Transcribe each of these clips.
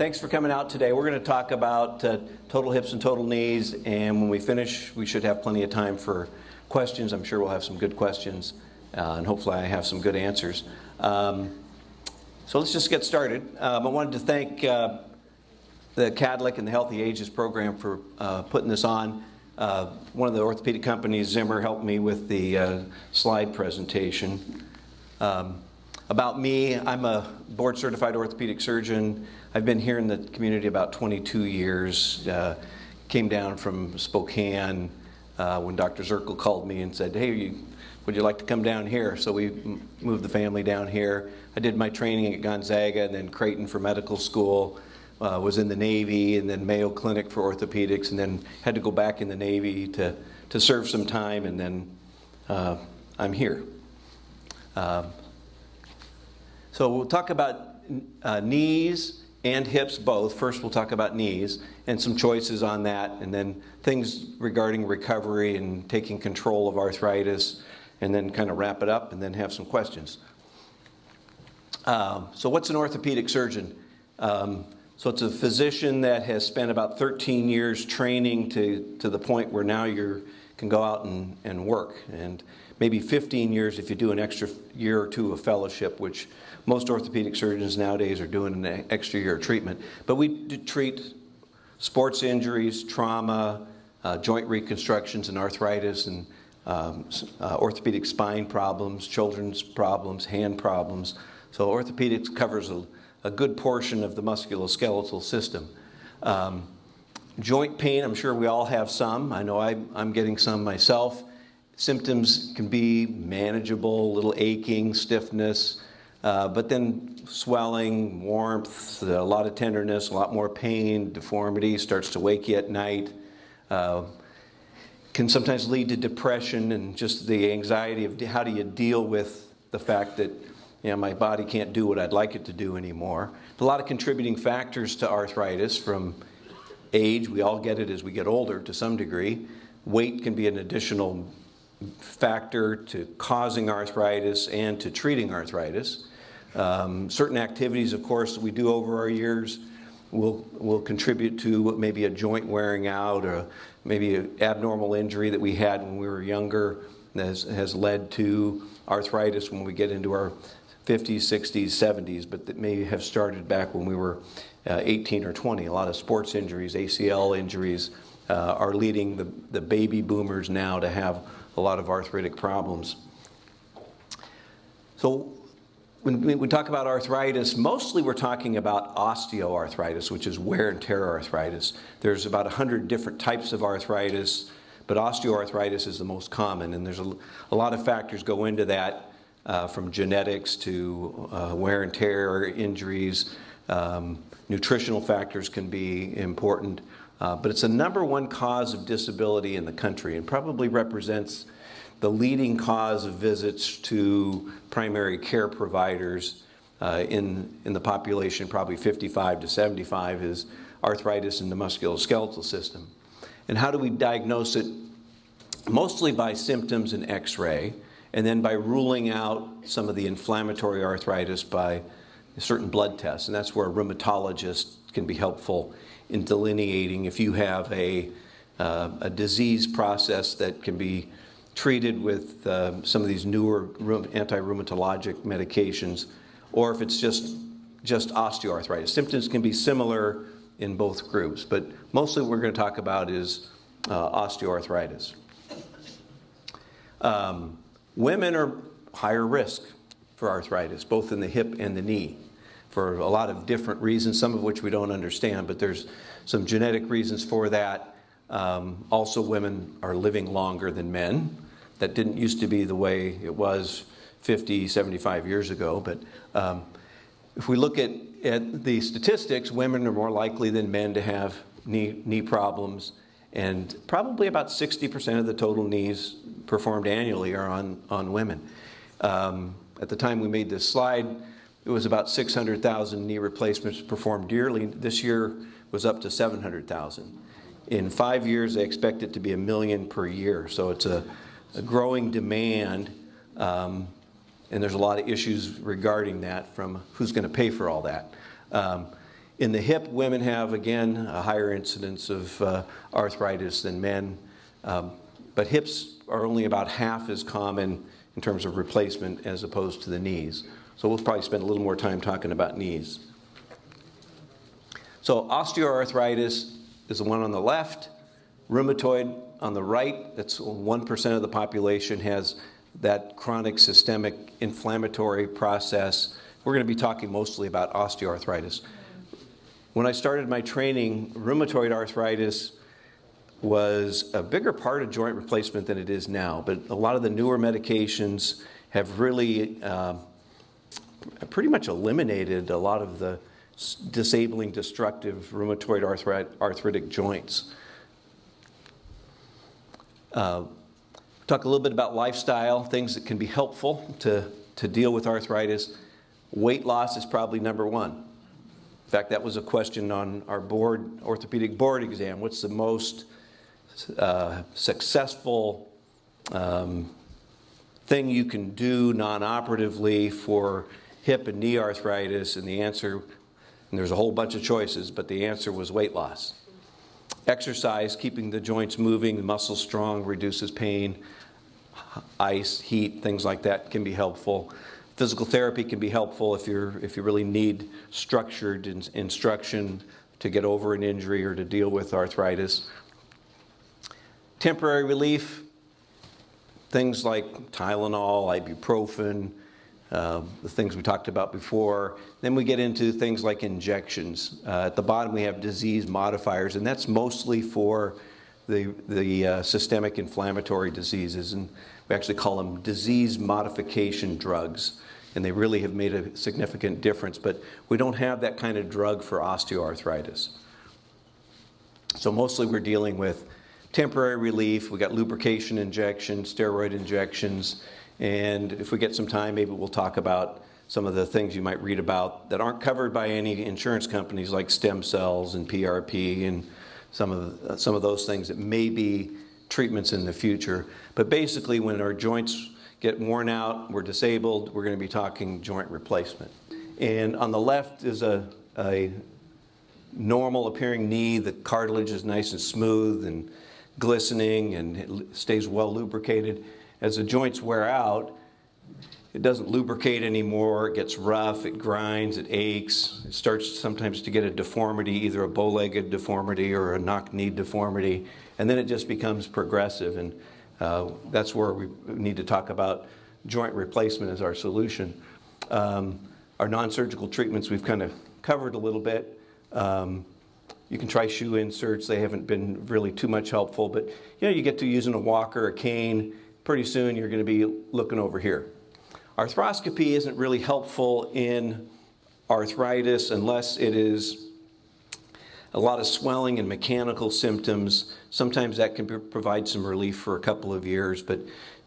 Thanks for coming out today. We're going to talk about total hips and total knees, and when we finish, we should have plenty of time for questions. I'm sure we'll have some good questions, and hopefully I have some good answers. So let's just get started. I wanted to thank the Kadlec and the Healthy Ages program for putting this on. One of the orthopedic companies, Zimmer, helped me with the slide presentation. About me, I'm a board-certified orthopedic surgeon. I've been here in the community about 22 years. Came down from Spokane when Dr. Zirkle called me and said, hey, would you like to come down here? So we moved the family down here. I did my training at Gonzaga and then Creighton for medical school. Was in the Navy and then Mayo Clinic for orthopedics, and then had to go back in the Navy to serve some time, and then I'm here. So we'll talk about knees and hips both. First we'll talk about knees and some choices on that, and then things regarding recovery and taking control of arthritis, and then kind of wrap it up and then have some questions. So what's an orthopedic surgeon? So it's a physician that has spent about 13 years training to the point where now you can go out and work, and maybe 15 years if you do an extra year or two of fellowship, which most orthopedic surgeons nowadays are doing an extra year of treatment. But we treat sports injuries, trauma, joint reconstructions and arthritis, and orthopedic spine problems, children's problems, hand problems. So orthopedics covers a good portion of the musculoskeletal system. Joint pain, I'm sure we all have some. I know I'm getting some myself. Symptoms can be manageable, a little aching, stiffness, but then swelling, warmth, a lot of tenderness, a lot more pain, deformity, starts to wake you at night. Can sometimes lead to depression and just the anxiety of how do you deal with the fact that my body can't do what I'd like it to do anymore. A lot of contributing factors to arthritis, from age, we all get it as we get older to some degree. Weight can be an additional factor to causing arthritis and to treating arthritis. Certain activities, of course, that we do over our years will contribute to maybe a joint wearing out, or maybe an abnormal injury that we had when we were younger that has led to arthritis when we get into our 50s, 60s, 70s, but that may have started back when we were 18 or 20. A lot of sports injuries, ACL injuries, are leading the baby boomers now to have a lot of arthritic problems. So when we talk about arthritis, mostly we're talking about osteoarthritis, which is wear and tear arthritis. There's about 100 different types of arthritis, but osteoarthritis is the most common, and there's a lot of factors go into that. From genetics to wear and tear injuries. Nutritional factors can be important, but it's the #1 cause of disability in the country, and probably represents the leading cause of visits to primary care providers in the population. Probably 55 to 75 is arthritis in the musculoskeletal system. And how do we diagnose it? Mostly by symptoms and X-ray, and then by ruling out some of the inflammatory arthritis by certain blood tests. And that's where a rheumatologist can be helpful in delineating if you have a disease process that can be treated with some of these newer anti-rheumatologic medications, or if it's just osteoarthritis. Symptoms can be similar in both groups, but mostly what we're going to talk about is osteoarthritis. Women are higher risk for arthritis, both in the hip and the knee, for a lot of different reasons, some of which we don't understand, but there's some genetic reasons for that. Also, women are living longer than men. That didn't used to be the way it was 50, 75 years ago, but if we look at the statistics, women are more likely than men to have knee problems, and probably about 60% of the total knees performed annually are on women. At the time we made this slide, it was about 600,000 knee replacements performed yearly. This year was up to 700,000. In 5 years, they expect it to be 1 million per year. So it's a growing demand, and there's a lot of issues regarding that, from who's going to pay for all that. In the hip, women have, again, a higher incidence of arthritis than men, but hips are only about half as common in terms of replacement as opposed to the knees. So we'll probably spend a little more time talking about knees. So osteoarthritis is the one on the left. Rheumatoid on the right, that's 1% of the population has that chronic systemic inflammatory process. We're going to be talking mostly about osteoarthritis. When I started my training, rheumatoid arthritis was a bigger part of joint replacement than it is now, but a lot of the newer medications have really pretty much eliminated a lot of the disabling, destructive rheumatoid arthritic joints. Talk a little bit about lifestyle, things that can be helpful to deal with arthritis. Weight loss is probably number one. In fact, that was a question on our orthopedic board exam. What's the most successful thing you can do non-operatively for hip and knee arthritis? And the answer, and there's a whole bunch of choices, but the answer was weight loss. Exercise, keeping the joints moving, the muscles strong, reduces pain. Ice, heat, things like that can be helpful. Physical therapy can be helpful if you really need structured instruction to get over an injury or to deal with arthritis. Temporary relief, things like Tylenol, ibuprofen, the things we talked about before. Then we get into things like injections. At the bottom we have disease modifiers, and that's mostly for the systemic inflammatory diseases, and we actually call them disease modification drugs, and they really have made a significant difference, but we don't have that kind of drug for osteoarthritis. So mostly we're dealing with temporary relief. We got lubrication injections, steroid injections, and if we get some time, maybe we'll talk about some of the things you might read about that aren't covered by any insurance companies, like stem cells and PRP and some of those things that may be treatments in the future. But basically, when our joints get worn out, we're disabled, we're going to be talking joint replacement. And on the left is a normal appearing knee. The cartilage is nice and smooth and glistening, and it stays well lubricated. As the joints wear out, it doesn't lubricate anymore. It gets rough, it grinds, it aches. It starts sometimes to get a deformity, either a bow-legged deformity or a knock-knee deformity, and then it just becomes progressive. And that's where we need to talk about joint replacement as our solution. Our non-surgical treatments we've kind of covered a little bit. You can try shoe inserts. They haven't been really too much helpful, but you get to using a walker, a cane. Pretty soon you're going to be looking over here. Arthroscopy isn't really helpful in arthritis unless it is a lot of swelling and mechanical symptoms. Sometimes that can provide some relief for a couple of years, but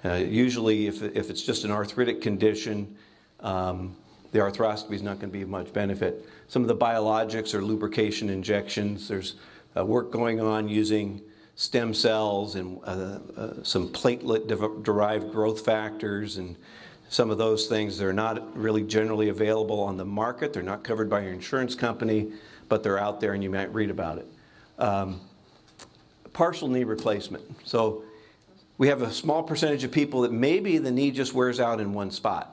usually if it's just an arthritic condition, the arthroscopy is not going to be of much benefit. Some of the biologics or lubrication injections, there's work going on using stem cells and some platelet-derived growth factors and some of those things. They're not really generally available on the market. They're not covered by your insurance company, but they're out there and you might read about it. Partial knee replacement. So we have a small percentage of people that maybe the knee just wears out in one spot.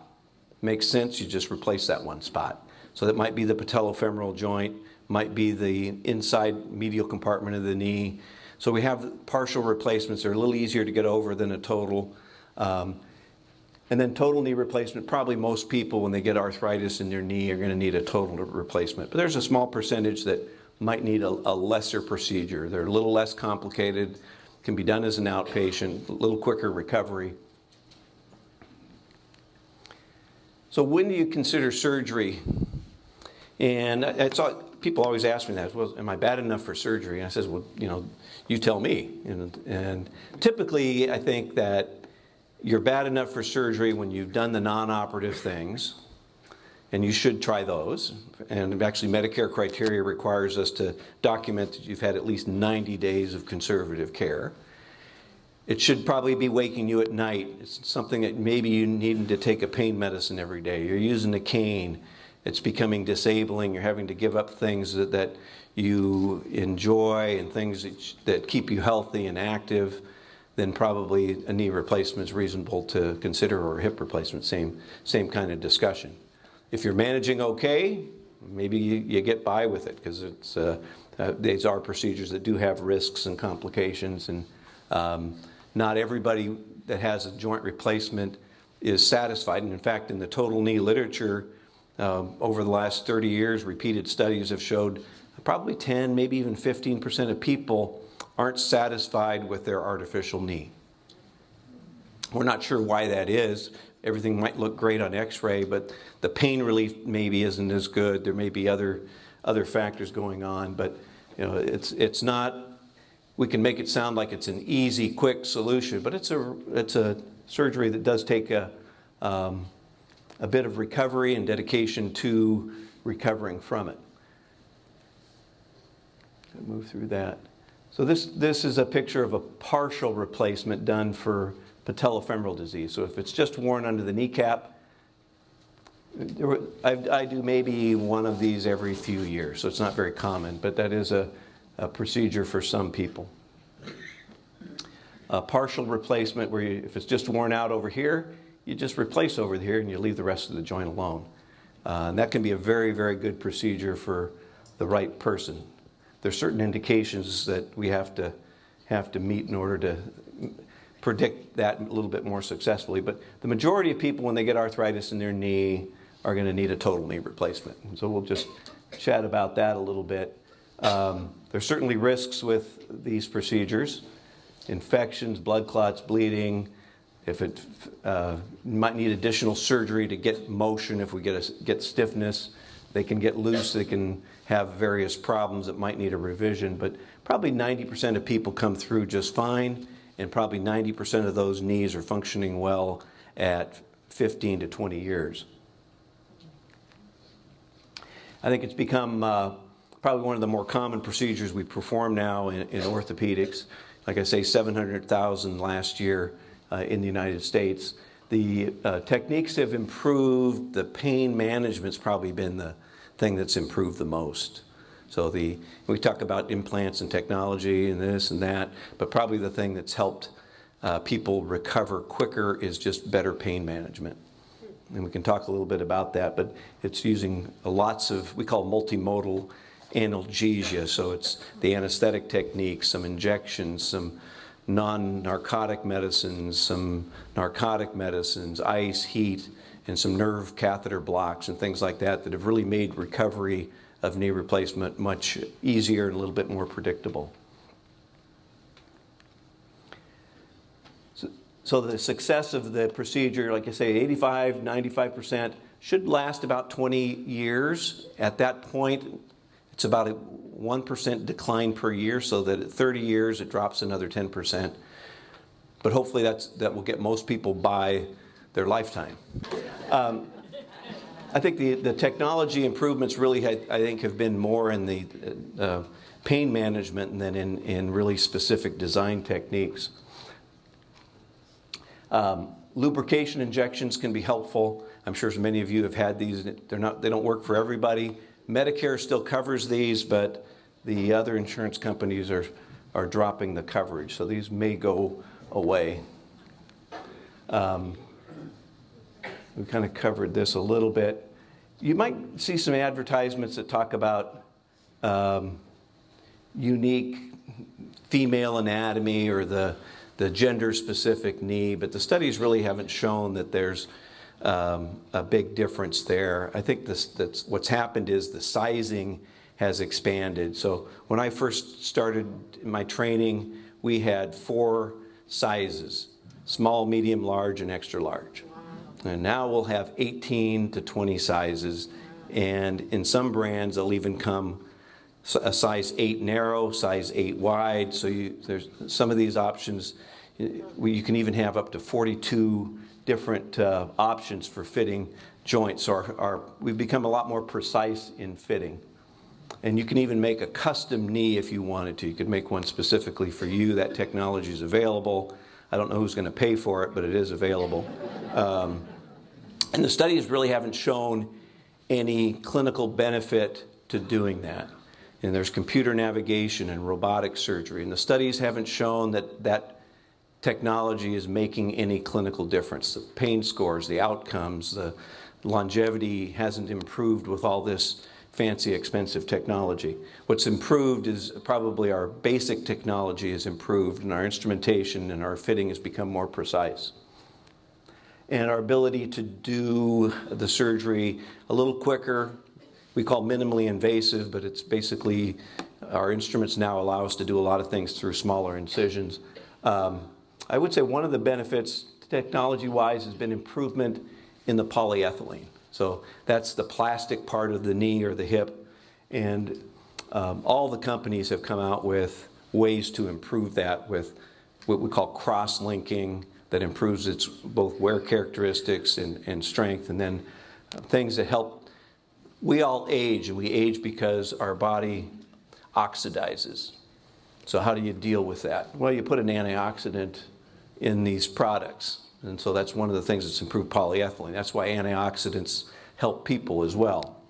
Makes sense, you just replace that one spot. So that might be the patellofemoral joint, might be the inside medial compartment of the knee. So we have partial replacements. They're a little easier to get over than a total. And then total knee replacement, probably most people when they get arthritis in their knee are going to need a total replacement. But there's a small percentage that might need a lesser procedure. They're a little less complicated, can be done as an outpatient, a little quicker recovery. So when do you consider surgery? And people always ask me that, well, am I bad enough for surgery? And I says, well, you tell me. And typically I think that you're bad enough for surgery when you've done the non-operative things, and you should try those. And actually Medicare criteria requires us to document that you've had at least 90 days of conservative care. It should probably be waking you at night. It's something that maybe you need to take a pain medicine every day. You're using a cane. it's becoming disabling, you're having to give up things that you enjoy and things that keep you healthy and active, then probably a knee replacement is reasonable to consider, or a hip replacement, same kind of discussion. If you're managing okay, maybe you get by with it, because these are procedures that do have risks and complications, and not everybody that has a joint replacement is satisfied. And in fact, in the total knee literature, over the last 30 years, repeated studies have showed probably 10, maybe even 15% of people aren't satisfied with their artificial knee. We're not sure why that is. Everything might look great on x-ray, but the pain relief maybe isn't as good. There may be other factors going on, but it's not, we can make it sound like it's an easy, quick solution, but it's a surgery that does take a bit of recovery and dedication to recovering from it. Move through that. So this is a picture of a partial replacement done for patellofemoral disease. So if it's just worn under the kneecap, I do maybe one of these every few years, so it's not very common, but that is a procedure for some people. A partial replacement, where if it's just worn out over here, you just replace over here and you leave the rest of the joint alone. And that can be a very, very good procedure for the right person. There's certain indications that we have to meet in order to predict that a little bit more successfully. But the majority of people, when they get arthritis in their knee, are going to need a total knee replacement. And so we'll just chat about that a little bit. There's certainly risks with these procedures: infections, blood clots, bleeding. If it might need additional surgery to get motion, if we get stiffness, they can get loose, they can have various problems that might need a revision, but probably 90% of people come through just fine, and probably 90% of those knees are functioning well at 15 to 20 years. I think it's become probably one of the more common procedures we perform now in orthopedics. Like I say, 700,000 last year in the United States. The techniques have improved. The pain management's probably been the thing that's improved the most. So we talk about implants and technology and this and that, but probably the thing that's helped people recover quicker is just better pain management. And we can talk a little bit about that, but it's using lots of, we call multimodal analgesia. So it's the anesthetic techniques, some injections, some non-narcotic medicines, some narcotic medicines, ice, heat, and some nerve catheter blocks and things like that have really made recovery of knee replacement much easier and a little bit more predictable. So the success of the procedure, like I say, 85, 95%, should last about 20 years. At that point, it's about a 1% decline per year, so that at 30 years it drops another 10%. But hopefully that will get most people by their lifetime. I think the technology improvements really, I think, have been more in the pain management than in really specific design techniques. Lubrication injections can be helpful. I'm sure many of you have had these. They don't work for everybody. Medicare still covers these, but the other insurance companies are dropping the coverage, so these may go away. We kind of covered this a little bit. You might see some advertisements that talk about unique female anatomy or the gender-specific knee, but the studies really haven't shown that there's a big difference there. I think that's what's happened is the sizing has expanded. So when I first started my training, we had 4 sizes: small, medium, large, and extra large. And now we'll have 18 to 20 sizes, and in some brands they'll even come a size 8 narrow, size 8 wide. So there's some of these options. You can even have up to 42 different options for fitting joints. So we've become a lot more precise in fitting. And you can even make a custom knee if you wanted to. You could make one specifically for you. That technology is available. I don't know who's going to pay for it, but it is available. And the studies really haven't shown any clinical benefit to doing that. And there's computer navigation and robotic surgery. And the studies haven't shown that that technology is making any clinical difference. The pain scores, the outcomes, the longevity hasn't improved with all this fancy, expensive technology. What's improved is probably our basic technology has improved, and our instrumentation and our fitting has become more precise. And our ability to do the surgery a little quicker, we call minimally invasive, but it's basically our instruments now allow us to do a lot of things through smaller incisions. I would say one of the benefits technology-wise has been improvement in the polyethylene. So that's the plastic part of the knee or the hip, and all the companies have come out with ways to improve that with what we call cross-linking that improves its both wear characteristics and strength, and then things that help. We all age, and we age because our body oxidizes. So how do you deal with that? Well, you put an antioxidant in these products. And so that's one of the things that's improved polyethylene. That's why antioxidants help people as well.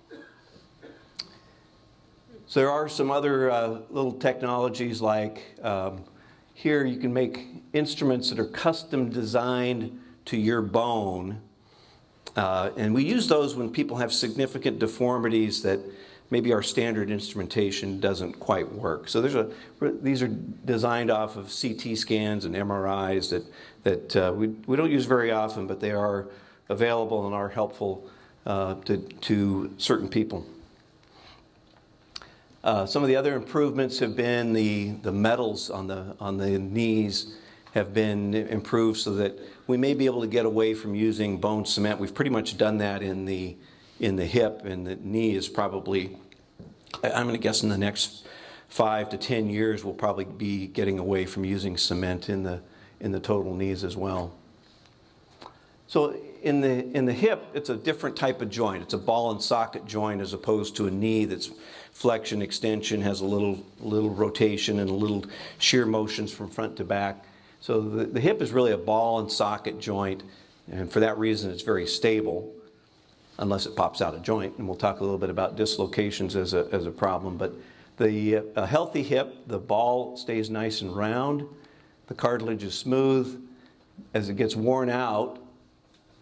So there are some other little technologies like here you can make instruments that are custom designed to your bone. And we use those when people have significant deformities that maybe our standard instrumentation doesn't quite work. So these are designed off of CT scans and MRIs that we don't use very often, but they are available and are helpful to certain people. Some of the other improvements have been the metals on the knees have been improved so that we may be able to get away from using bone cement. We've pretty much done that in the hip, and the knee is probably, I'm going to guess in the next 5 to 10 years, we'll probably be getting away from using cement in the total knees as well. So in the hip, it's a different type of joint. It's a ball and socket joint as opposed to a knee that's flexion, extension, has a little rotation and a little shear motions from front to back. So the hip is really a ball and socket joint, and for that reason it's very stable, unless it pops out a joint, and we'll talk a little bit about dislocations as a problem. But a healthy hip, the ball stays nice and round, the cartilage is smooth. As it gets worn out,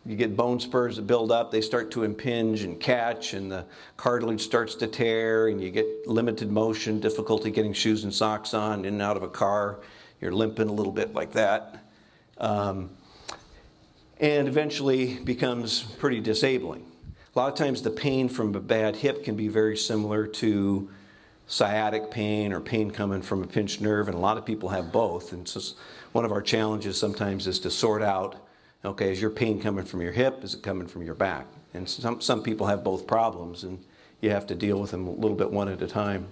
you get bone spurs that build up, they start to impinge and catch, and the cartilage starts to tear, and you get limited motion, difficulty getting shoes and socks on, in and out of a car, you're limping a little bit like that. And eventually becomes pretty disabling. A lot of times the pain from a bad hip can be very similar to sciatic pain or pain coming from a pinched nerve, and a lot of people have both. And so one of our challenges sometimes is to sort out, okay, is your pain coming from your hip? Is it coming from your back? And some people have both problems, and you have to deal with them a little bit one at a time.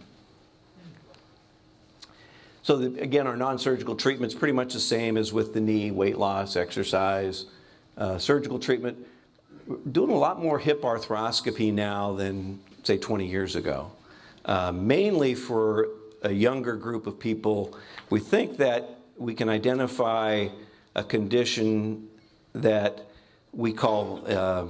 So again, our non-surgical treatment's pretty much the same as with the knee: weight loss, exercise, surgical treatment. We're doing a lot more hip arthroscopy now than, say, 20 years ago. Mainly for a younger group of people. We think that we can identify a condition that we call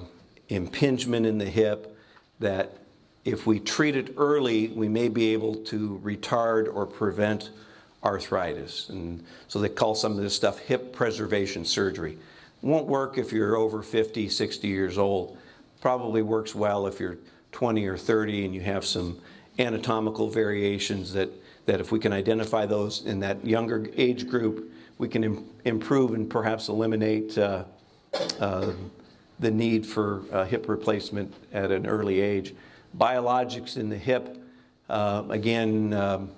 impingement in the hip, that if we treat it early, we may be able to retard or prevent arthritis. And so they call some of this stuff hip preservation surgery. Won't work if you're over 50, 60 years old. Probably works well if you're 20 or 30 and you have some anatomical variations that if we can identify those in that younger age group, we can improve and perhaps eliminate the need for hip replacement at an early age. Biologics in the hip, again,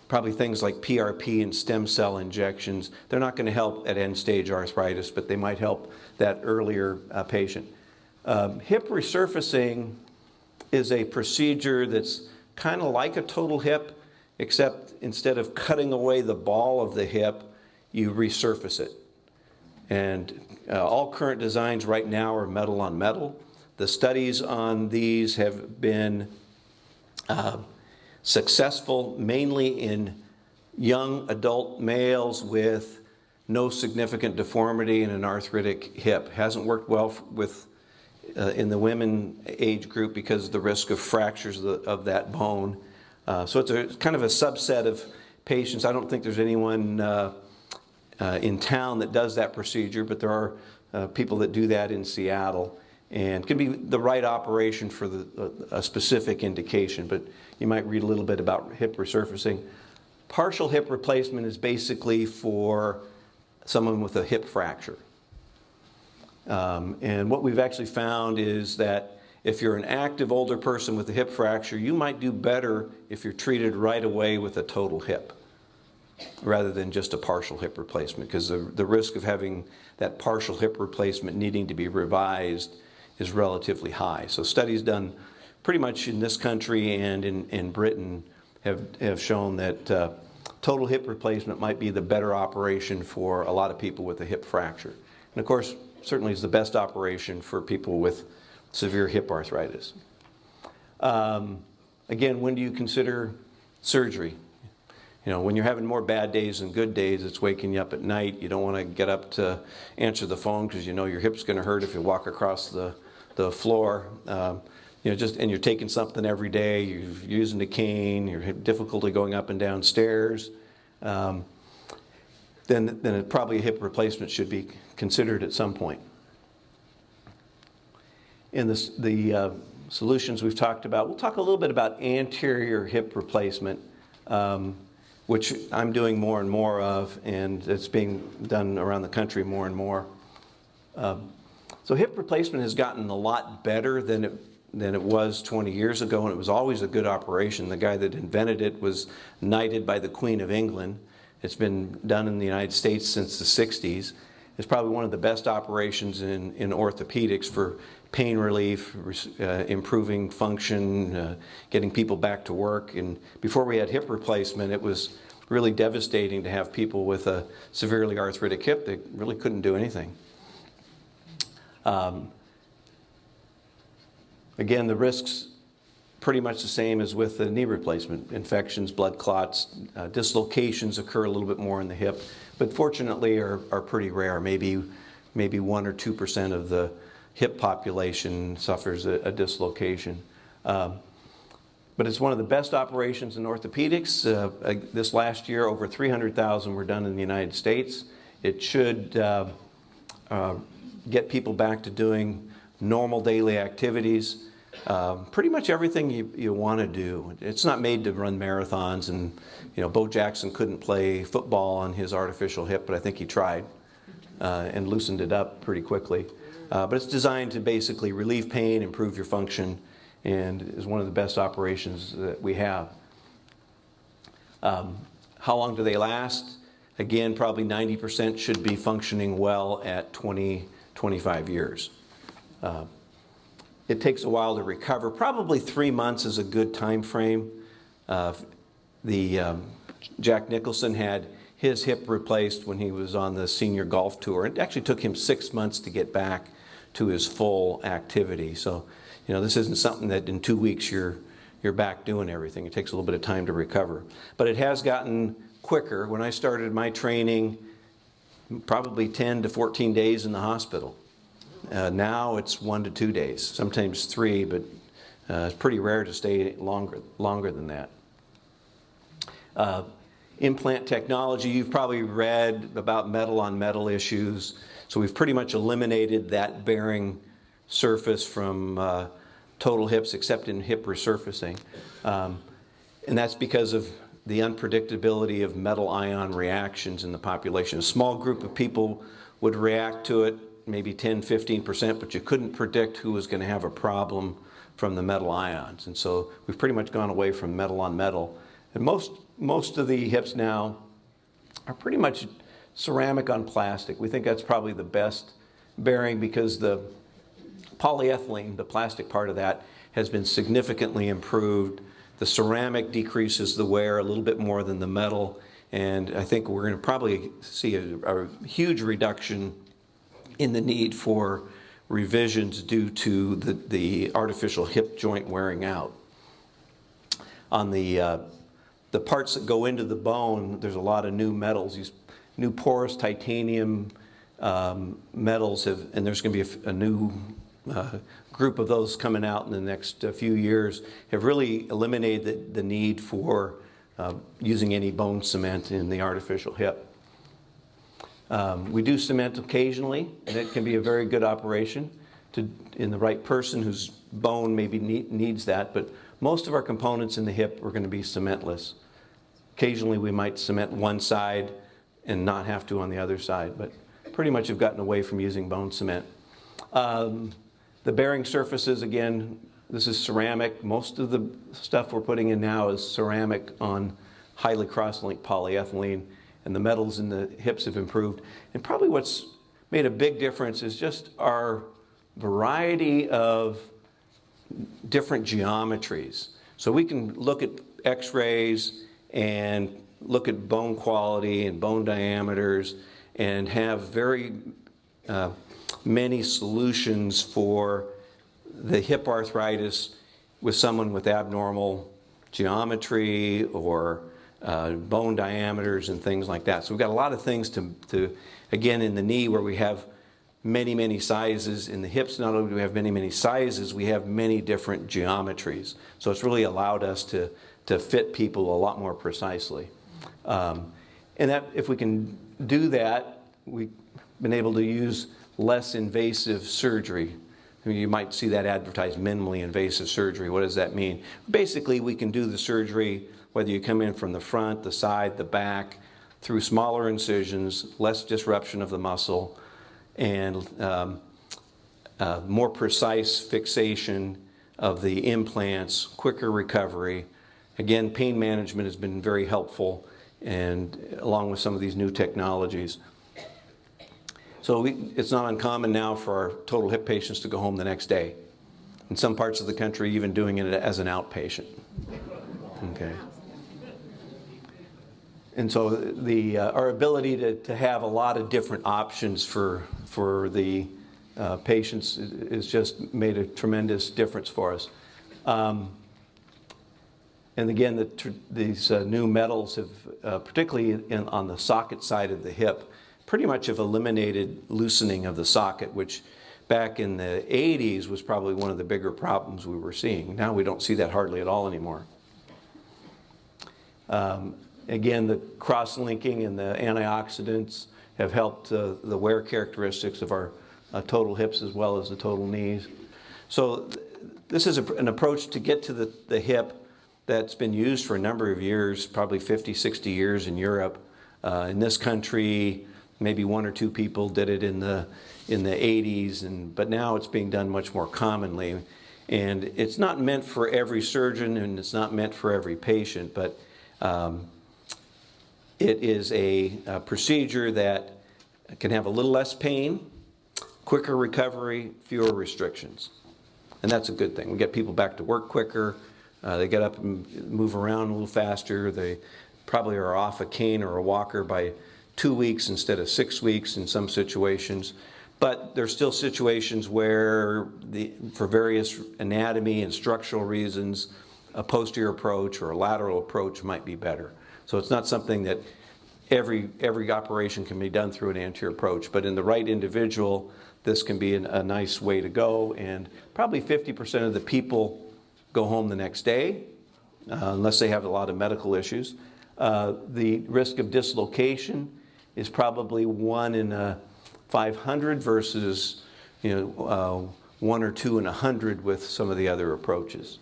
probably things like PRP and stem cell injections. They're not going to help at end-stage arthritis, but they might help that earlier patient. Hip resurfacing is a procedure that's kind of like a total hip, except instead of cutting away the ball of the hip, you resurface it. And all current designs right now are metal on metal. The studies on these have been successful mainly in young adult males with no significant deformity and an arthritic hip. Hasn't worked well with in the women age group because of the risk of fractures of that bone. So it's kind of a subset of patients. I don't think there's anyone in town that does that procedure, but there are people that do that in Seattle. And it can be the right operation for a specific indication, but you might read a little bit about hip resurfacing. Partial hip replacement is basically for someone with a hip fracture. And what we've actually found is that if you're an active older person with a hip fracture, you might do better if you're treated right away with a total hip rather than just a partial hip replacement, because the risk of having that partial hip replacement needing to be revised is relatively high. So studies done pretty much in this country and in Britain have shown that total hip replacement might be the better operation for a lot of people with a hip fracture. And of course, certainly is the best operation for people with severe hip arthritis. Again, when do you consider surgery? You know, when you're having more bad days than good days, it's waking you up at night. You don't want to get up to answer the phone because you know your hip's going to hurt if you walk across the floor. You know, and you're taking something every day. You're using a cane. You're having difficulty going up and down stairs. Then probably a hip replacement should be considered at some point. In the solutions we've talked about, we'll talk a little bit about anterior hip replacement, which I'm doing more and more of, and it's being done around the country more and more. So hip replacement has gotten a lot better than it was 20 years ago, and it was always a good operation. The guy that invented it was knighted by the Queen of England. It's been done in the United States since the 60s. It's probably one of the best operations in orthopedics for pain relief, improving function, getting people back to work. And before we had hip replacement, it was really devastating to have people with a severely arthritic hip that really couldn't do anything. Again, the risks pretty much the same as with the knee replacement. Infections, blood clots, dislocations occur a little bit more in the hip, but fortunately are pretty rare. Maybe 1 or 2% of the hip population suffers a dislocation. But it's one of the best operations in orthopedics. This last year, over 300,000 were done in the United States. It should get people back to doing normal daily activities. Pretty much everything you want to do. It's not made to run marathons, and Bo Jackson couldn't play football on his artificial hip, but I think he tried and loosened it up pretty quickly. But it's designed to basically relieve pain, improve your function, and is one of the best operations that we have. How long do they last? Again, probably 90% should be functioning well at 20, 25 years. It takes a while to recover. Probably 3 months is a good time frame. Jack Nicholson had his hip replaced when he was on the senior golf tour. It actually took him 6 months to get back to his full activity. So, this isn't something that in 2 weeks you're back doing everything. It takes a little bit of time to recover. But it has gotten quicker. When I started my training, probably 10 to 14 days in the hospital. Now it's 1 to 2 days, sometimes 3, but it's pretty rare to stay longer than that. Implant technology, you've probably read about metal on metal issues. So we've pretty much eliminated that bearing surface from total hips except in hip resurfacing. And that's because of the unpredictability of metal ion reactions in the population. A small group of people would react to it, maybe 10, 15%, but you couldn't predict who was going to have a problem from the metal ions. And so we've pretty much gone away from metal on metal. And most of the hips now are pretty much ceramic on plastic. We think that's probably the best bearing because the polyethylene, the plastic part of that, has been significantly improved. The ceramic decreases the wear a little bit more than the metal, and I think we're going to probably see a huge reduction in the need for revisions due to the artificial hip joint wearing out. On the parts that go into the bone, there's a lot of new metals. These new porous titanium metals and there's going to be a new group of those coming out in the next few years have really eliminated the need for using any bone cement in the artificial hip. We do cement occasionally, and it can be a very good operation in the right person whose bone maybe needs that, but most of our components in the hip are going to be cementless. Occasionally we might cement one side and not have to on the other side, but pretty much have gotten away from using bone cement. The bearing surfaces, again, this is ceramic. Most of the stuff we're putting in now is ceramic on highly cross-linked polyethylene, and the metals in the hips have improved. And probably what's made a big difference is just our variety of different geometries. So we can look at x-rays and look at bone quality and bone diameters and have very many solutions for the hip arthritis with someone with abnormal geometry or bone diameters and things like that. So we've got a lot of things to again, in the knee where we have many, many sizes. In the hips, not only do we have many, many sizes, we have many different geometries. So it's really allowed us to fit people a lot more precisely. And that, if we can do that, we've been able to use less invasive surgery. I mean, you might see that advertised, minimally invasive surgery. What does that mean? Basically, we can do the surgery whether you come in from the front, the side, the back, through smaller incisions, less disruption of the muscle, and more precise fixation of the implants, quicker recovery. Again, pain management has been very helpful, and along with some of these new technologies. So it's not uncommon now for our total hip patients to go home the next day. In some parts of the country, even doing it as an outpatient. Okay. And so our ability to have a lot of different options for the patients has just made a tremendous difference for us. And again, these new metals have, particularly on the socket side of the hip, pretty much have eliminated loosening of the socket, which back in the 80s was probably one of the bigger problems we were seeing. Now we don't see that hardly at all anymore. Again, the cross-linking and the antioxidants have helped the wear characteristics of our total hips as well as the total knees. So this is an approach to get to the hip that's been used for a number of years, probably 50, 60 years in Europe. In this country, maybe one or two people did it in the 80s, but now it's being done much more commonly. And it's not meant for every surgeon, and it's not meant for every patient, but it is a procedure that can have a little less pain, quicker recovery, fewer restrictions. And that's a good thing. We get people back to work quicker. They get up and move around a little faster. They probably are off a cane or a walker by 2 weeks instead of 6 weeks in some situations. But there's still situations where, for various anatomy and structural reasons, a posterior approach or a lateral approach might be better. So it's not something that every operation can be done through an anterior approach, but in the right individual, this can be a nice way to go. And probably 50% of the people go home the next day, unless they have a lot of medical issues. The risk of dislocation is probably 1 in 500 versus 1 or 2 in 100 with some of the other approaches.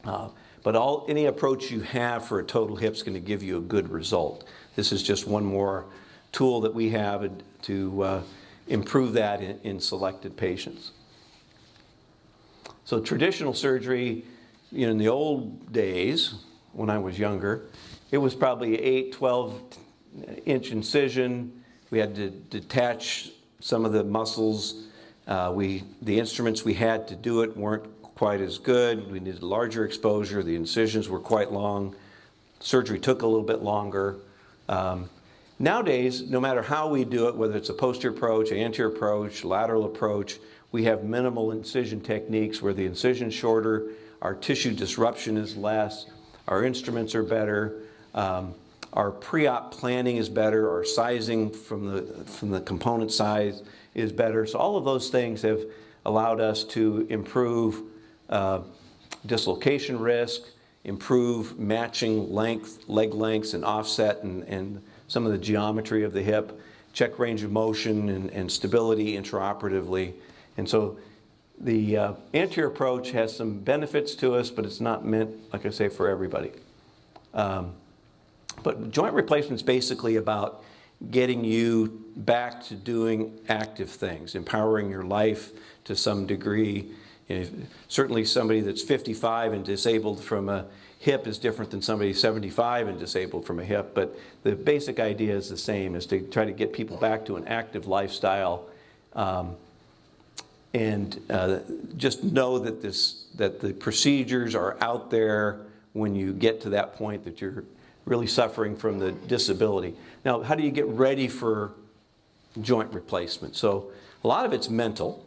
But any approach you have for a total hip is going to give you a good result. This is just one more tool that we have to improve that in selected patients. So traditional surgery, in the old days, when I was younger, it was probably 8, 12-inch incision. We had to detach some of the muscles. The instruments we had to do it weren't quite as good. We needed larger exposure. The incisions were quite long. Surgery took a little bit longer. Nowadays, no matter how we do it, whether it's a posterior approach, anterior approach, lateral approach, we have minimal incision techniques where the incision's shorter, our tissue disruption is less, our instruments are better, our pre-op planning is better, our sizing from the component size is better. So all of those things have allowed us to improve dislocation risk, improve matching length, leg lengths and offset and some of the geometry of the hip, check range of motion and stability intraoperatively. And so the anterior approach has some benefits to us, but it's not meant, like I say, for everybody. But joint replacement is basically about getting you back to doing active things, empowering your life to some degree. You know, certainly somebody that's 55 and disabled from a hip is different than somebody 75 and disabled from a hip, but the basic idea is the same, is to try to get people back to an active lifestyle, and just know that that the procedures are out there when you get to that point that you're really suffering from the disability. Now, how do you get ready for joint replacement? So a lot of it's mental.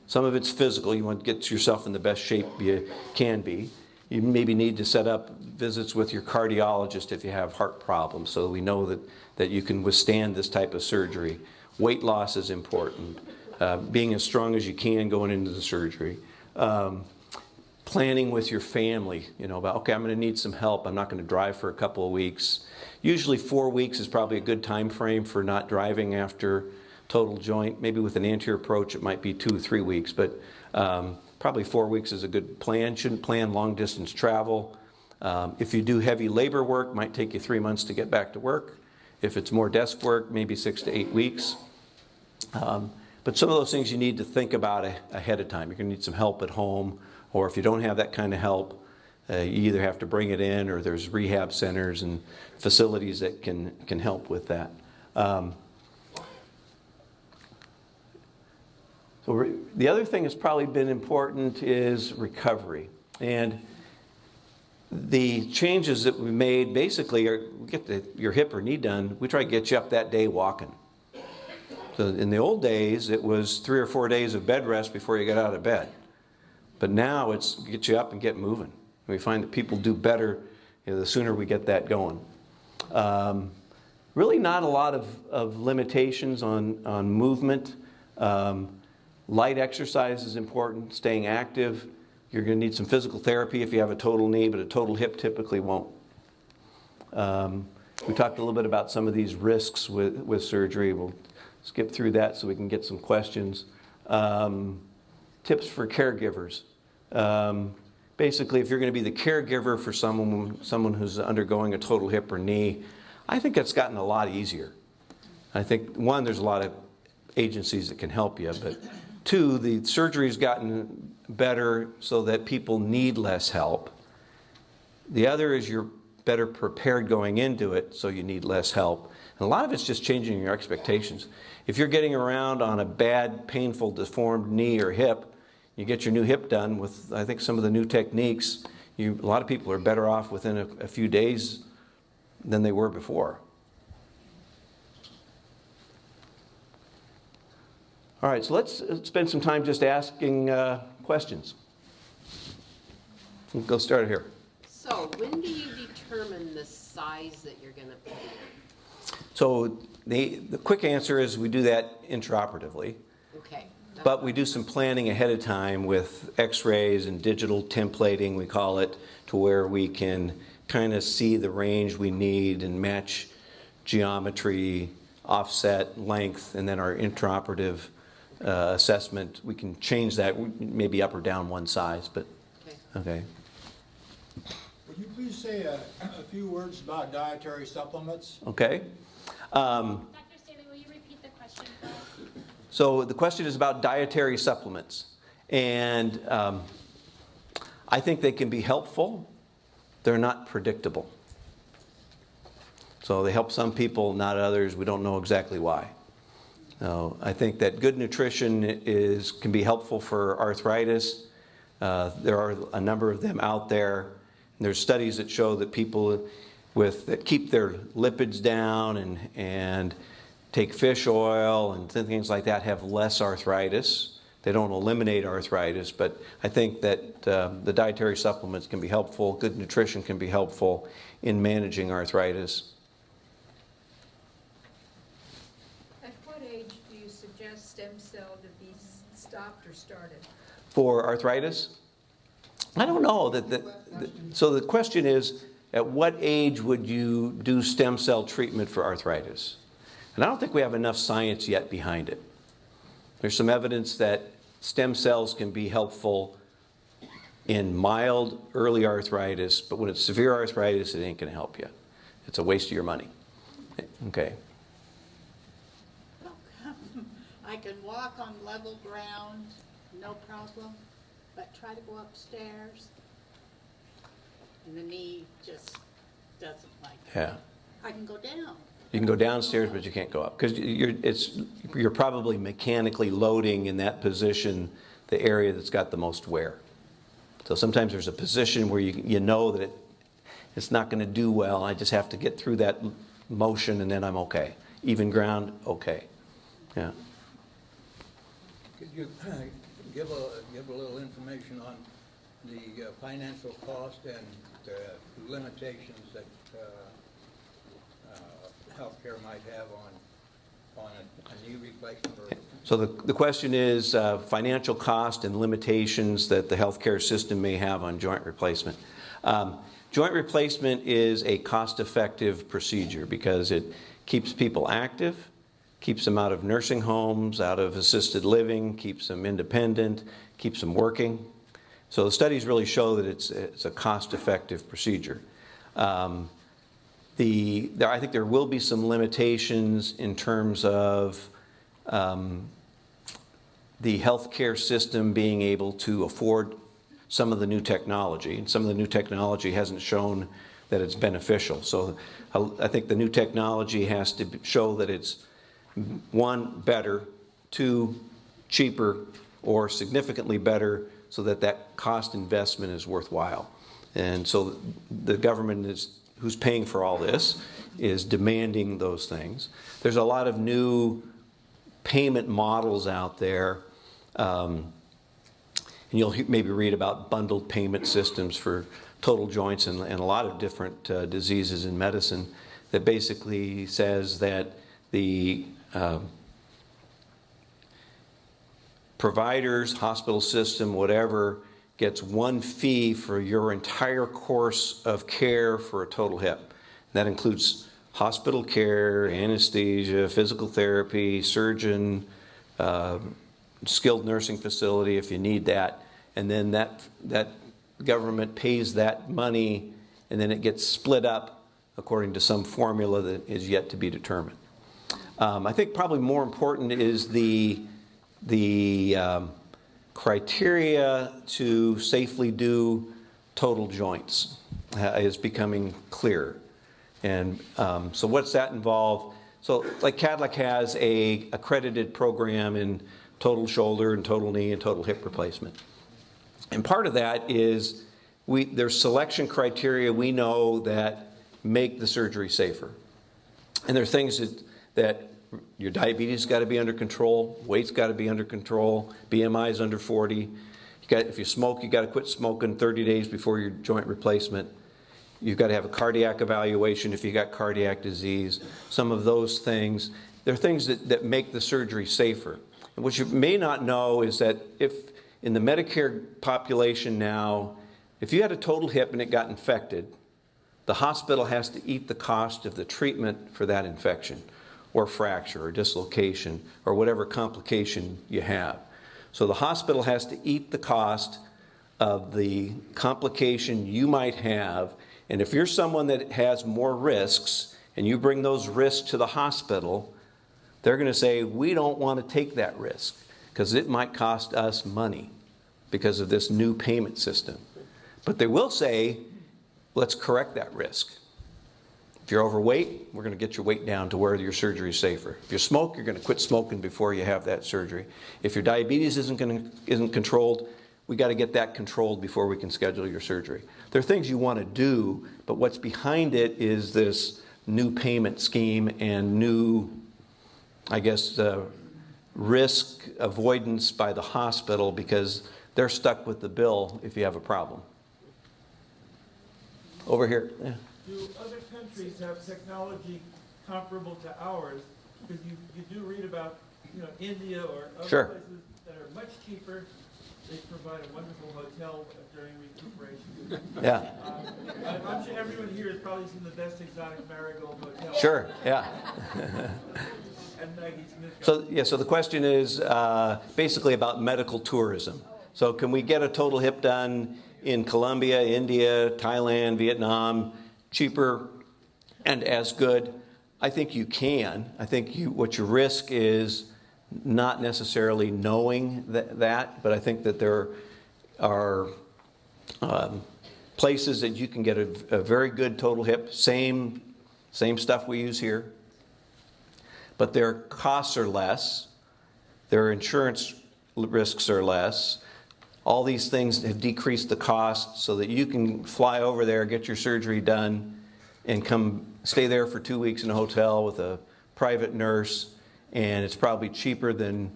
Some of it's physical. You want to get yourself in the best shape you can be. You maybe need to set up visits with your cardiologist if you have heart problems, so we know that you can withstand this type of surgery. Weight loss is important. Being as strong as you can going into the surgery. Planning with your family, you know, about, okay, I'm going to need some help. I'm not going to drive for a couple of weeks. Usually 4 weeks is probably a good time frame for not driving after total joint. Maybe with an anterior approach it might be 2 or 3 weeks, but probably 4 weeks is a good plan. Shouldn't plan long distance travel. If you do heavy labor work, it might take you 3 months to get back to work. If it's more desk work, maybe 6 to 8 weeks. But some of those things you need to think about ahead of time. You're going to need some help at home, or if you don't have that kind of help, you either have to bring it in, or there's rehab centers and facilities that can help with that. So the other thing that's probably been important is recovery. And the changes that we made basically are, get your hip or knee done, we try to get you up that day walking. So in the old days, it was 3 or 4 days of bed rest before you got out of bed. But now it's get you up and get moving. And we find that people do better, you know, the sooner we get that going. Really not a lot of limitations on movement. Light exercise is important, staying active. You're going to need some physical therapy if you have a total knee, but a total hip typically won't. We talked a little bit about some of these risks with surgery. We'll skip through that so we can get some questions. Tips for caregivers. Basically, if you're going to be the caregiver for someone who's undergoing a total hip or knee, I think that's gotten a lot easier. I think, one, there's a lot of agencies that can help you, but two, the surgery's gotten better so that people need less help. The other is you're better prepared going into it, so you need less help. And a lot of it's just changing your expectations. If you're getting around on a bad, painful, deformed knee or hip, you get your new hip done with, I think, some of the new techniques. A lot of people are better off within a few days than they were before. All right, so let's spend some time just asking questions. We'll go start here. So when do you determine the size that you're going to put in? So the quick answer is we do that intraoperatively. Okay. But we do some planning ahead of time with x-rays and digital templating, we call it, to where we can kind of see the range we need and match geometry, offset, length, and then our intraoperative assessment. We can change that, maybe up or down one size, but okay. Would you please say a few words about dietary supplements? Okay. Dr. Stanley, will you repeat the question? So the question is about dietary supplements. And I think they can be helpful. They're not predictable. So they help some people, not others. We don't know exactly why. I think that good nutrition can be helpful for arthritis. There are a number of them out there. And there's studies that show that people that keep their lipids down and take fish oil and things like that have less arthritis. They don't eliminate arthritis, but I think that the dietary supplements can be helpful. Good nutrition can be helpful in managing arthritis. At what age age do you suggest stem cell to be stopped or started? For arthritis? I don't know. So the question is, at what age would you do stem cell treatment for arthritis? And I don't think we have enough science yet behind it. There's some evidence that stem cells can be helpful in mild early arthritis, but when it's severe arthritis, it ain't going to help you. It's a waste of your money. Okay. I can walk on level ground, no problem, but try to go upstairs, and the knee just doesn't like it. Yeah. I can go down. You can go downstairs, but you can't go up because you're probably mechanically loading in that position the area that's got the most wear. So sometimes there's a position where you know that it's not going to do well. I just have to get through that motion and then I'm okay. Even ground, okay. Yeah. Could you give a little information on the financial cost and the limitations that healthcare might have on a knee replacement? So the question is financial cost and limitations that the healthcare system may have on joint replacement. Joint replacement is a cost-effective procedure because it keeps people active, keeps them out of nursing homes, out of assisted living, keeps them independent, keeps them working. So the studies really show that it's a cost-effective procedure. I think there will be some limitations in terms of the healthcare system being able to afford some of the new technology. And some of the new technology hasn't shown that it's beneficial. So I think the new technology has to show that it's, one, better, two, cheaper, or significantly better so that that cost investment is worthwhile. And so the government who's paying for all this is demanding those things. There's a lot of new payment models out there. And you'll maybe read about bundled payment systems for total joints and a lot of different diseases in medicine that basically says that the providers, hospital system, whatever, gets one fee for your entire course of care for a total hip. That includes hospital care, anesthesia, physical therapy, surgeon, skilled nursing facility if you need that. And then that government pays that money and then it gets split up according to some formula that is yet to be determined. I think probably more important is the criteria to safely do total joints is becoming clearer. And so what's that involve? So like Kadlec has a accredited program in total shoulder and total knee and total hip replacement. And part of that is there's selection criteria we know that make the surgery safer. And there are things that your diabetes got to be under control, weight's got to be under control, BMI is under 40. If you smoke, you got to quit smoking 30 days before your joint replacement. You've got to have a cardiac evaluation if you got cardiac disease. Some of those things, they're things that make the surgery safer. And what you may not know is that if in the Medicare population now, if you had a total hip and it got infected, the hospital has to eat the cost of the treatment for that infection or fracture or dislocation or whatever complication you have. So the hospital has to eat the cost of the complication you might have. And if you're someone that has more risks and you bring those risks to the hospital, they're going to say, we don't want to take that risk because it might cost us money because of this new payment system. But they will say, let's correct that risk. If you're overweight, we're going to get your weight down to where your surgery is safer. If you smoke, you're going to quit smoking before you have that surgery. If your diabetes isn't controlled, we got to get that controlled before we can schedule your surgery. There are things you want to do, but what's behind it is this new payment scheme and new, I guess, risk avoidance by the hospital because they're stuck with the bill if you have a problem. Over here. Yeah. Do other countries have technology comparable to ours because you do read about, you know, India or other Sure. places that are much cheaper. They provide a wonderful hotel during recuperation. Yeah. I'm sure everyone here has probably seen the Best Exotic Marigold Hotel. Sure. Yeah. And Maggie Smith. So the question is basically about medical tourism. So can we get a total hip done in Colombia, India, Thailand, Vietnam, cheaper and as good? I think you can. I think what your risk is not necessarily knowing that, but I think that there are places that you can get a very good total hip, same stuff we use here, but their costs are less, their insurance risks are less. All these things have decreased the cost so that you can fly over there, get your surgery done, and come stay there for 2 weeks in a hotel with a private nurse, and it's probably cheaper than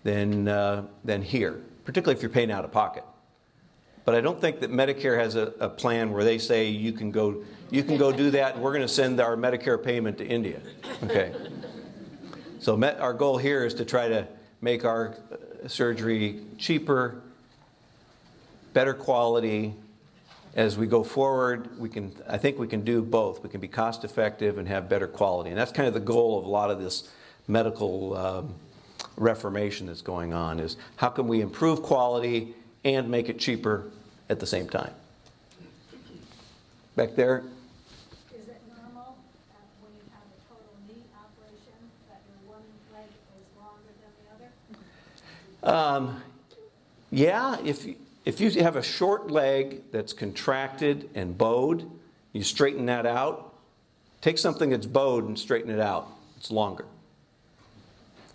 here, particularly if you're paying out of pocket. But I don't think that Medicare has a plan where they say you can go do that, and we're going to send our Medicare payment to India. Okay. So our goal here is to try to make our surgery cheaper, better quality. As we go forward, I think we can do both. We can be cost effective and have better quality. And that's kind of the goal of a lot of this medical reformation that's going on, is how can we improve quality and make it cheaper at the same time. Back there. Is it normal when you have a total knee operation that your one leg is longer than the other? Yeah, if you have a short leg that's contracted and bowed, you straighten that out. Take something that's bowed and straighten it out. It's longer.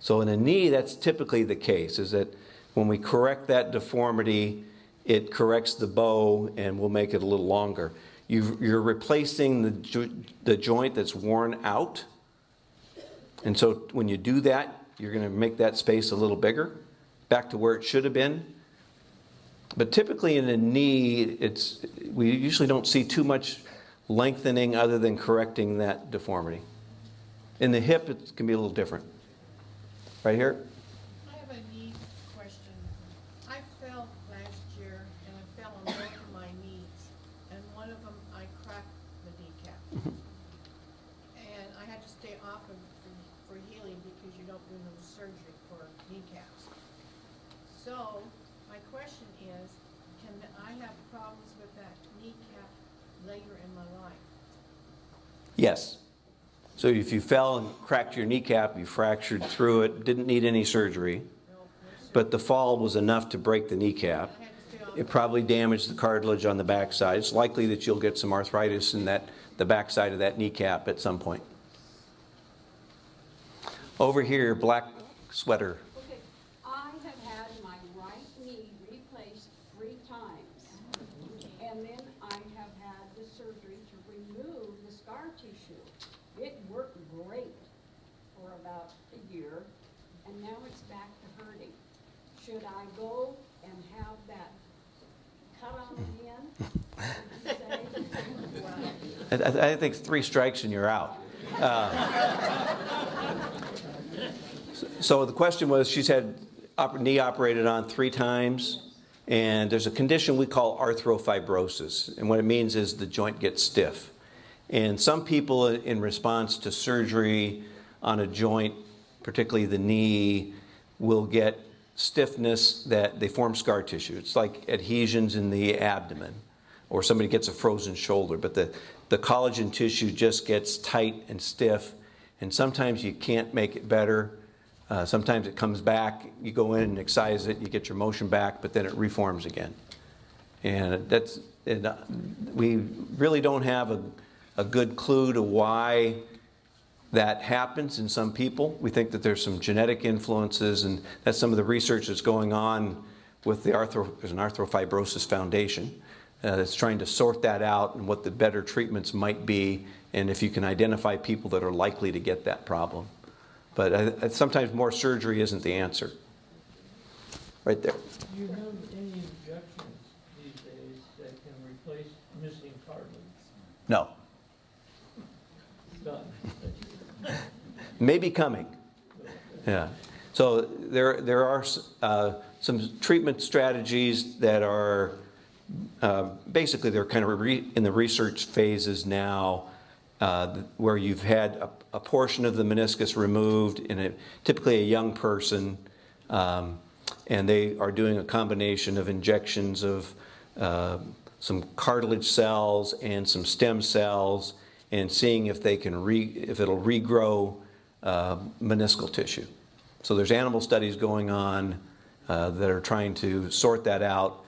So in a knee, that's typically the case, is that when we correct that deformity, it corrects the bow and will make it a little longer. You're replacing the joint that's worn out. And so when you do that, you're going to make that space a little bigger, back to where it should have been. But typically in a knee, we usually don't see too much lengthening other than correcting that deformity. In the hip, it can be a little different. Right here? I have a knee question. I fell last year and I fell on both of my knees, and one of them I cracked the kneecap. And I had to stay off of for healing because you don't do no surgery for kneecaps. So my question is, can I have problems with that kneecap later in my life? Yes. So if you fell and cracked your kneecap, you fractured through it, didn't need any surgery, but the fall was enough to break the kneecap. It probably damaged the cartilage on the backside. It's likely that you'll get some arthritis in the backside of that kneecap at some point. Over here, black sweater. Okay, I have had my right knee replaced 3 times, and then I have had the surgery to remove the scar tissue. It worked great for about a year, and now it's back to hurting. Should I go and have that cut on again? I think 3 strikes and you're out. So the question was, she's had knee operated on 3 times, and there's a condition we call arthropibrosis, and what it means is the joint gets stiff. And some people, in response to surgery on a joint, particularly the knee, will get stiffness that they form scar tissue. It's like adhesions in the abdomen, or somebody gets a frozen shoulder, but the collagen tissue just gets tight and stiff, and sometimes you can't make it better. Sometimes it comes back, you go in and excise it, you get your motion back, but then it reforms again. And we really don't have a good clue to why that happens in some people. We think that there's some genetic influences, and that's some of the research that's going on with there's an Arthropibrosis Foundation that's trying to sort that out and what the better treatments might be, and if you can identify people that are likely to get that problem. But sometimes more surgery isn't the answer. Right there. Do you have any injections these days that can replace missing cartilage? No. Done. may be coming. Yeah. So there are some treatment strategies that are basically they're kind of in the research phases now, where you've had a portion of the meniscus removed in typically a young person, and they are doing a combination of injections of some cartilage cells and some stem cells, and seeing if they can if it'll regrow meniscal tissue. So there's animal studies going on that are trying to sort that out,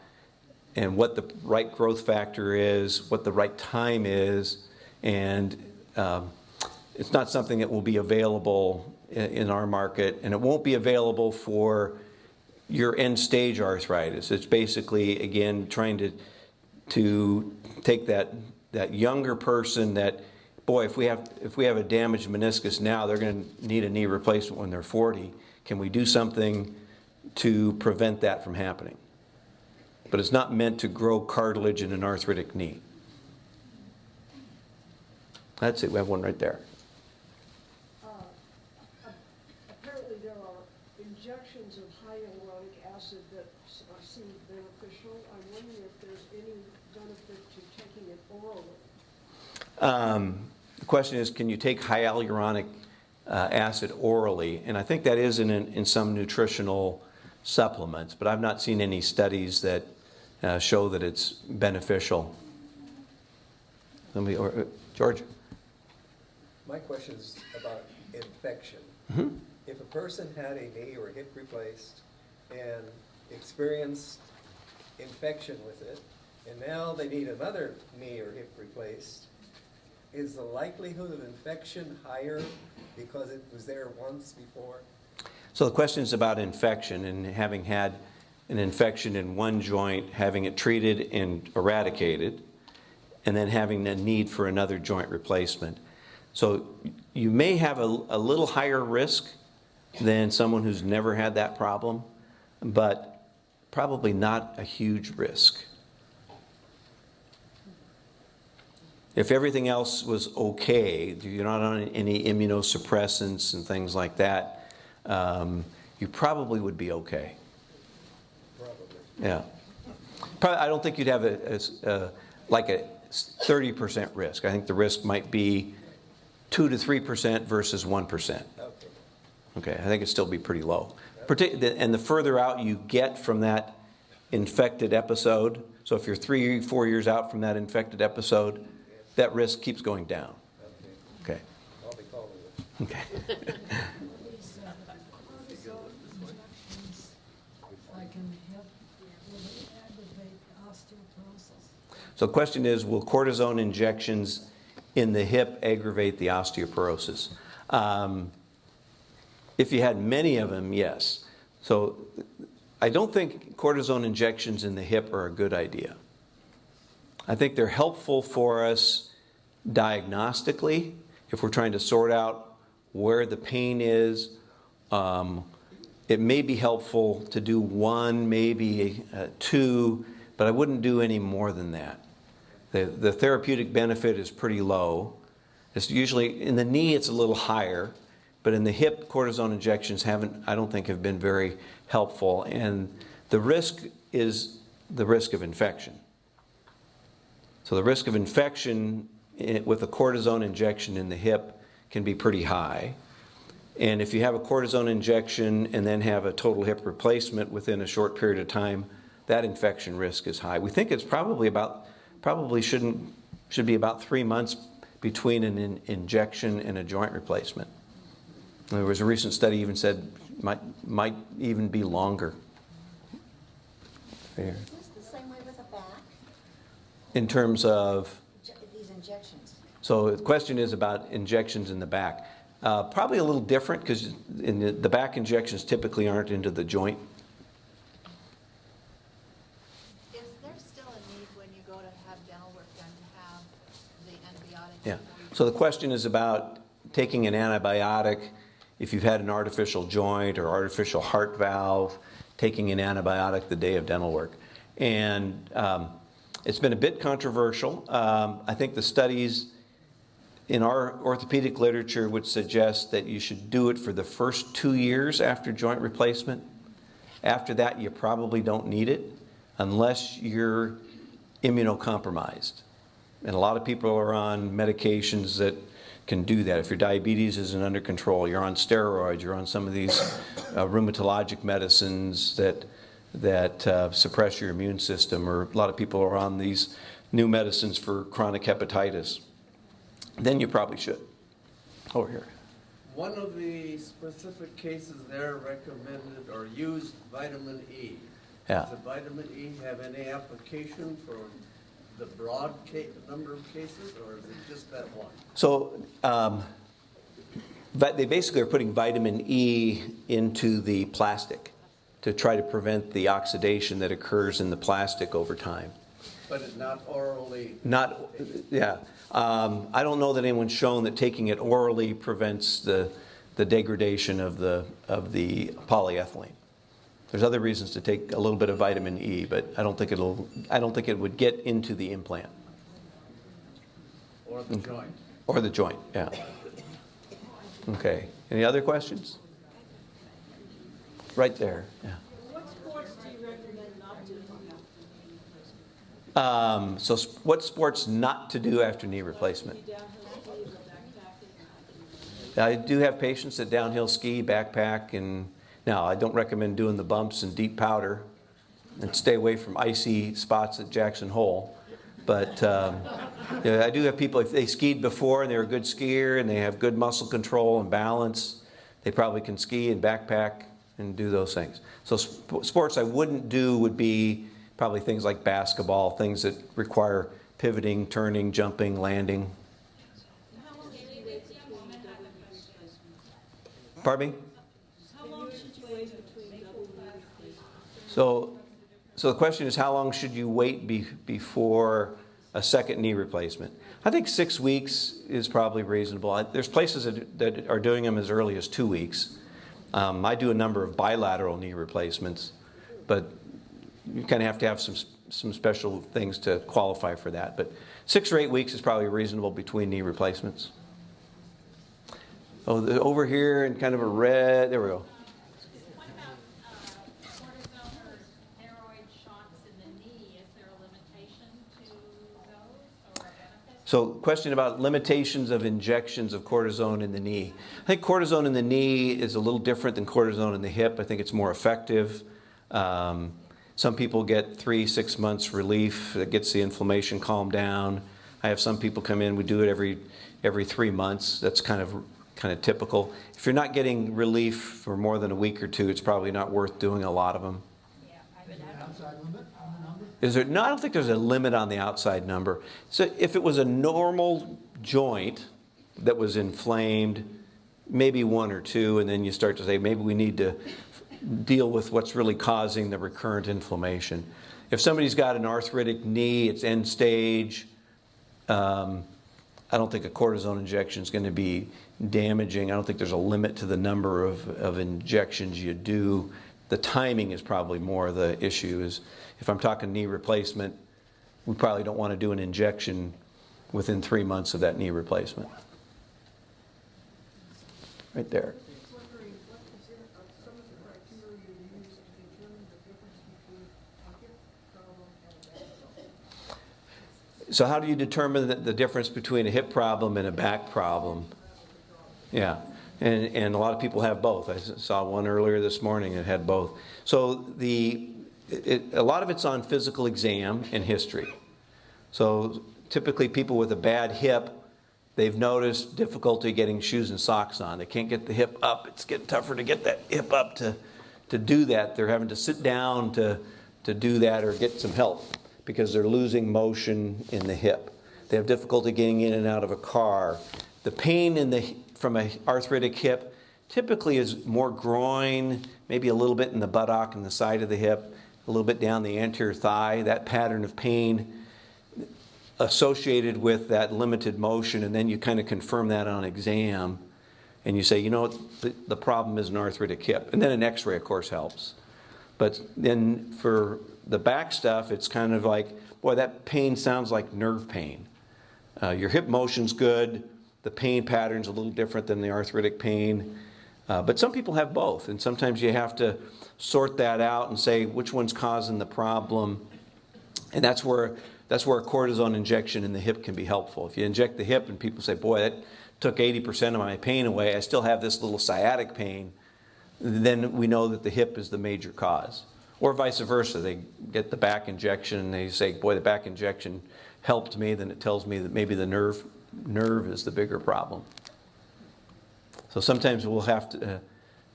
and what the right growth factor is, what the right time is, and it's not something that will be available in our market, and it won't be available for your end stage arthritis. It's basically, again, trying to take that younger person that, boy, if we have a damaged meniscus now, they're going to need a knee replacement when they're 40. Can we do something to prevent that from happening? But it's not meant to grow cartilage in an arthritic knee. That's it. We have one right there. Apparently there are injections of hyaluronic acid that seem beneficial. I'm wondering if there's any benefit to taking it orally. The question is, can you take hyaluronic acid orally? And I think that is in some nutritional supplements, but I've not seen any studies that show that it's beneficial. George? My question is about infection. Mm-hmm. If a person had a knee or a hip replaced and experienced infection with it, and now they need another knee or hip replaced, is the likelihood of infection higher because it was there once before? So the question is about infection, and having had an infection in one joint, having it treated and eradicated, and then having a need for another joint replacement. So you may have a little higher risk than someone who's never had that problem, but probably not a huge risk. If everything else was okay, you're not on any immunosuppressants and things like that, you probably would be okay. Probably. Yeah. Probably, I don't think you'd have like a 30% risk. I think the risk might be 2 to 3% versus 1%. Okay. Okay, I think it'd still be pretty low. And the further out you get from that infected episode, so if you're 3 or 4 years out from that infected episode, that risk keeps going down. Okay. I'll be calling you. Okay. These cortisone injections, like in the hip, will they aggravate osteoporosis? So the question is, will cortisone injections in the hip aggravate the osteoporosis? If you had many of them, yes. So I don't think cortisone injections in the hip are a good idea. I think they're helpful for us diagnostically if we're trying to sort out where the pain is. It may be helpful to do 1, maybe 2, but I wouldn't do any more than that. The therapeutic benefit is pretty low. It's usually, in the knee it's a little higher, but in the hip, cortisone injections I don't think have been very helpful. And the risk is the risk of infection. So the risk of infection with a cortisone injection in the hip can be pretty high. And if you have a cortisone injection and then have a total hip replacement within a short period of time, that infection risk is high. We think it's should be about 3 months between an injection and a joint replacement. There was a recent study even said might even be longer. There. Is this the same way with the back? In terms of? These injections. So the question is about injections in the back. Probably a little different because the back injections typically aren't into the joint. Is there still a need when you go to have dental work done to have the antibiotic? Yeah. So the question is about taking an antibiotic if you've had an artificial joint or artificial heart valve, taking an antibiotic the day of dental work. And it's been a bit controversial. I think the studies in our orthopedic literature would suggest that you should do it for the first 2 years after joint replacement. After that, you probably don't need it unless you're immunocompromised. And a lot of people are on medications that can do that. If your diabetes isn't under control, you're on steroids, you're on some of these rheumatologic medicines that suppress your immune system, or a lot of people are on these new medicines for chronic hepatitis, then you probably should. Over here. One of the specific cases there recommended or used vitamin E. Yeah. Does the vitamin E have any application for the broad number of cases, or is it just that one? So they basically are putting vitamin E into the plastic to try to prevent the oxidation that occurs in the plastic over time. But it's not orally? Not, yeah. I don't know that anyone's shown that taking it orally prevents the degradation of the polyethylene. There's other reasons to take a little bit of vitamin E, but I don't think it would get into the implant. Or the joint. Or the joint, yeah. Okay. Any other questions? Right there. Yeah. What sports do you recommend not to do? So what sports not to do after knee replacement? I do have patients that downhill ski, backpack, and now I don't recommend doing the bumps and deep powder, and stay away from icy spots at Jackson Hole. But yeah, I do have people, if they skied before and they're a good skier and they have good muscle control and balance, they probably can ski and backpack and do those things. So sports I wouldn't do would be probably things like basketball, things that require pivoting, turning, jumping, landing. Pardon me? How long should you wait between double knee replacements? So the question is, how long should you wait before a second knee replacement? I think 6 weeks is probably reasonable. There's places that are doing them as early as 2 weeks. I do a number of bilateral knee replacements, but you kind of have to have some special things to qualify for that. But 6 or 8 weeks is probably reasonable between knee replacements. Oh, over here in kind of a red, there we go. What about cortisone or steroid shots in the knee? Is there a limitation to those or a benefit? So question about limitations of injections of cortisone in the knee. I think cortisone in the knee is a little different than cortisone in the hip. I think it's more effective. Some people get 3-6 months relief that gets the inflammation calmed down. I have some people come in, we do it every 3 months. That's kind of typical. If you're not getting relief for more than a week or two, it's probably not worth doing a lot of them. Outside limit on the number? Is there? No, I don't think there's a limit on the outside number. So if it was a normal joint that was inflamed, maybe 1 or 2, and then you start to say maybe we need to deal with what's really causing the recurrent inflammation. If somebody's got an arthritic knee, it's end stage, I don't think a cortisone injection is going to be damaging. I don't think there's a limit to the number of injections you do. The timing is probably more the issue. Is if I'm talking knee replacement, we probably don't want to do an injection within 3 months of that knee replacement. Right there. So how do you determine the difference between a hip problem and a back problem? Yeah, and a lot of people have both. I saw one earlier this morning that had both. So a lot of it's on physical exam and history. So typically people with a bad hip, they've noticed difficulty getting shoes and socks on. They can't get the hip up. It's getting tougher to get that hip up to do that. They're having to sit down to do that or get some help, because they're losing motion in the hip. They have difficulty getting in and out of a car. The pain from an arthritic hip typically is more groin, maybe a little bit in the buttock and the side of the hip, a little bit down the anterior thigh, that pattern of pain associated with that limited motion, and then you kind of confirm that on exam, and you say, you know, the problem is an arthritic hip. And then an x-ray, of course, helps. But then for the back stuff, it's kind of like, boy, that pain sounds like nerve pain. Your hip motion's good. The pain pattern's a little different than the arthritic pain. But some people have both, and sometimes you have to sort that out and say which one's causing the problem. And that's where a cortisone injection in the hip can be helpful. If you inject the hip and people say, boy, that took 80% of my pain away, I still have this little sciatic pain, then we know that the hip is the major cause. Or vice versa, they get the back injection and they say, boy, the back injection helped me, then it tells me that maybe the nerve is the bigger problem. So sometimes we'll have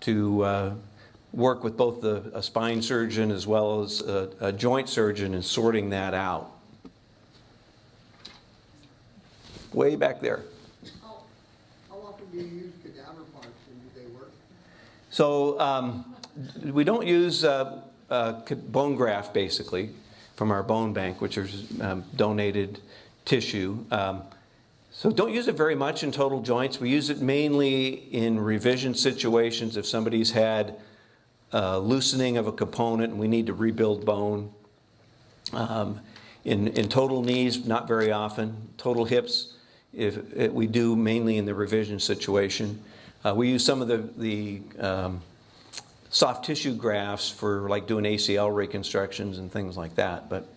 to work with both a spine surgeon as well as a joint surgeon in sorting that out. Way back there. How often do you use cadaver parts and do they work? So we don't use bone graft, basically, from our bone bank, which is donated tissue. So don't use it very much in total joints. We use it mainly in revision situations if somebody's had loosening of a component and we need to rebuild bone. In total knees, not very often. Total hips, we do mainly in the revision situation. We use some of the soft tissue grafts for like doing ACL reconstructions and things like that. But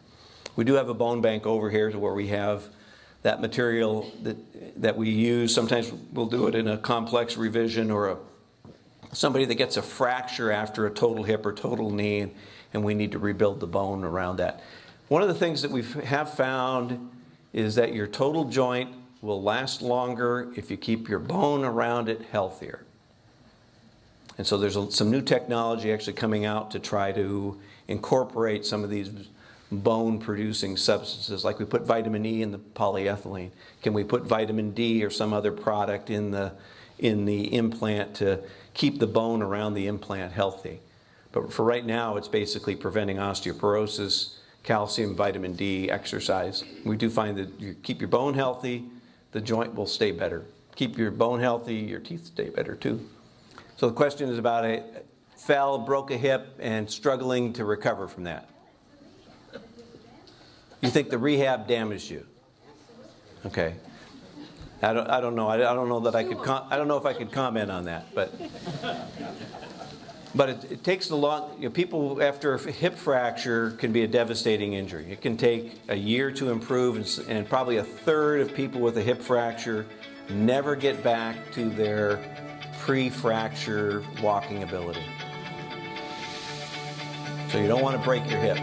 we do have a bone bank over here to where we have that material that we use. Sometimes we'll do it in a complex revision or somebody that gets a fracture after a total hip or total knee and we need to rebuild the bone around that. One of the things that we have found is that your total joint will last longer if you keep your bone around it healthier. And so there's some new technology actually coming out to try to incorporate some of these bone-producing substances, like we put vitamin E in the polyethylene. Can we put vitamin D or some other product in the implant to keep the bone around the implant healthy? But for right now, it's basically preventing osteoporosis, calcium, vitamin D, exercise. We do find that you keep your bone healthy, the joint will stay better. Keep your bone healthy, your teeth stay better too. So the question is about fell, broke a hip, and struggling to recover from that. You think the rehab damaged you? Okay. I don't know. I don't know that I could. I don't know if I could comment on that, but it takes a long. People after a hip fracture can be a devastating injury. It can take a year to improve, and probably a third of people with a hip fracture never get back to their pre-fracture walking ability. So you don't want to break your hip.